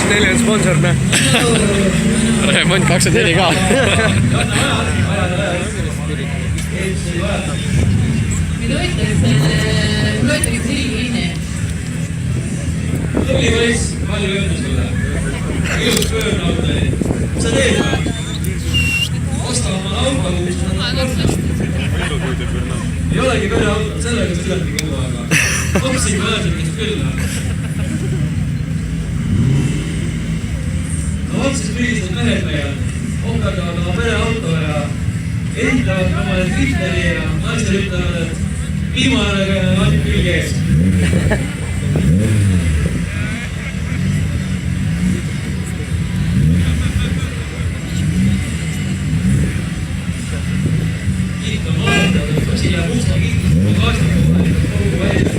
24 on sponsor, noh. Remont 24 ka. Tuli poiss, palju õnne sulle. Ilus pöörnautali. Mis sa teed? Osta oma auto, kus on ei olegi pöörauto, sellega sõidati kõllu, aga hopsigi mõeldakist küll. No otsis millised mehed meil ohkardavad oma pereauto ja ehitavad omale Twitteri ja naised ütlevad, et viimane on külg ees. Kiit on vaadatud, et siia musta kiitust on kaastanud kogu välja.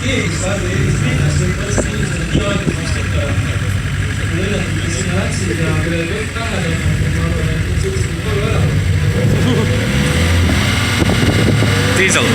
Keegi saadi Eestist minnast, et tõesti inimesed nii aegust vastata. Kui lõidatud, kes sinna läksid ja kellel kõik tahe tõmmanud, et ma arvan, et suhteliselt koju ära. Diesel.